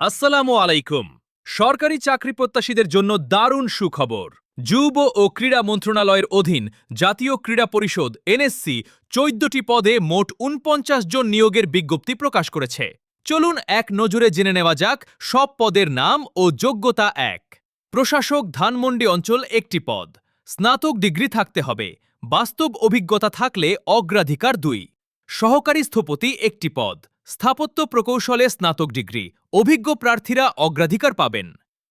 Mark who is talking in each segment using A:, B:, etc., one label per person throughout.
A: আসসালামু আলাইকুম। সরকারি চাকরি প্রত্যাশীদের জন্য দারুণ সুখবর। যুব ও ক্রীড়া মন্ত্রণালয়ের অধীন জাতীয় ক্রীড়া পরিষদ এনএসসি ১৪টি পদে মোট ৪৯ জন নিয়োগের বিজ্ঞপ্তি প্রকাশ করেছে। চলুন এক নজরে জেনে নেওয়া যাক সব পদের নাম ও যোগ্যতা। ১, প্রশাসক, ধানমন্ডি অঞ্চল ১টি পদ, স্নাতক ডিগ্রি থাকতে হবে, বাস্তব অভিজ্ঞতা থাকলে অগ্রাধিকার ২। সহকারী স্থপতি ১টি পদ, স্থাপত্য প্রকৌশলে স্নাতক ডিগ্রি, অভিজ্ঞ প্রার্থীরা অগ্রাধিকার পাবেন।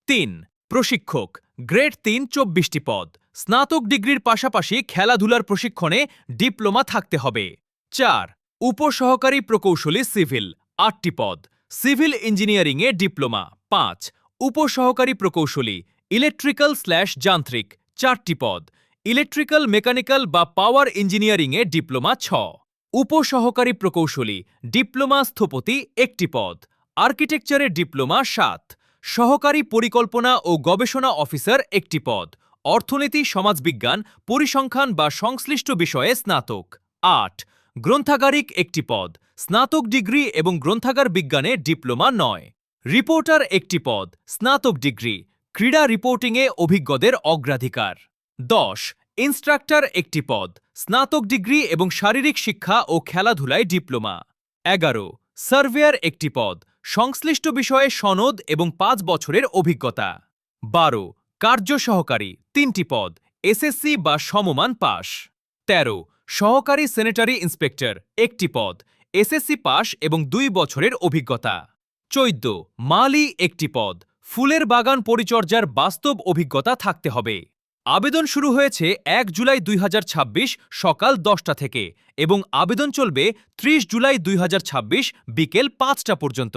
A: ৩, প্রশিক্ষক, গ্রেড ৩ ২৪টি পদ, স্নাতক ডিগ্রির পাশাপাশি খেলাধুলার প্রশিক্ষণে ডিপ্লোমা থাকতে হবে। ৪, উপসহকারী প্রকৌশলী সিভিল ৮টি পদ, সিভিল ইঞ্জিনিয়ারিংয়ে ডিপ্লোমা। ৫, উপসহকারী প্রকৌশলী ইলেকট্রিক্যাল/যান্ত্রিক ৪টি পদ, ইলেকট্রিক্যাল, মেকানিক্যাল বা পাওয়ার ইঞ্জিনিয়ারিংয়ে ডিপ্লোমা। ৬, উপসহকারী প্রকৌশলী ডিপ্লোমা স্থপতি ১টি পদ, আর্কিটেকচারে ডিপ্লোমা। ৭, সহকারী পরিকল্পনা ও গবেষণা অফিসার ১টি পদ, অর্থনীতি, সমাজবিজ্ঞান, পরিসংখ্যান বা সংশ্লিষ্ট বিষয়ে স্নাতক। ৮, গ্রন্থাগারিক ১টি পদ, স্নাতক ডিগ্রি এবং গ্রন্থাগার বিজ্ঞানে ডিপ্লোমা ৯। রিপোর্টার ১টি পদ, স্নাতক ডিগ্রি, ক্রীড়া রিপোর্টিংয়ে অভিজ্ঞদের অগ্রাধিকার। ১০, ইনস্ট্রাক্টর ১টি পদ, স্নাতক ডিগ্রি এবং শারীরিক শিক্ষা ও খেলাধুলায় ডিপ্লোমা। ১১, সার্ভেয়ার ১টি পদ, সংশ্লিষ্ট বিষয়ে সনদ এবং ৫ বছরের অভিজ্ঞতা। ১২, কার্য সহকারী ৩টি পদ, এসএসসি বা সমমান পাশ। ১৩, সহকারী স্যানিটারি ইন্সপেক্টর ১টি পদ, এসএসসি পাশ এবং ২ বছরের অভিজ্ঞতা। ১৪, মালি ১টি পদ, ফুলের বাগান পরিচর্যার বাস্তব অভিজ্ঞতা থাকতে হবে। আবেদন শুরু হয়েছে ১ জুলাই ২০২৬ সকাল ১০টা থেকে এবং আবেদন চলবে ৩০ জুলাই ২০২৬ বিকেল ৫টা পর্যন্ত।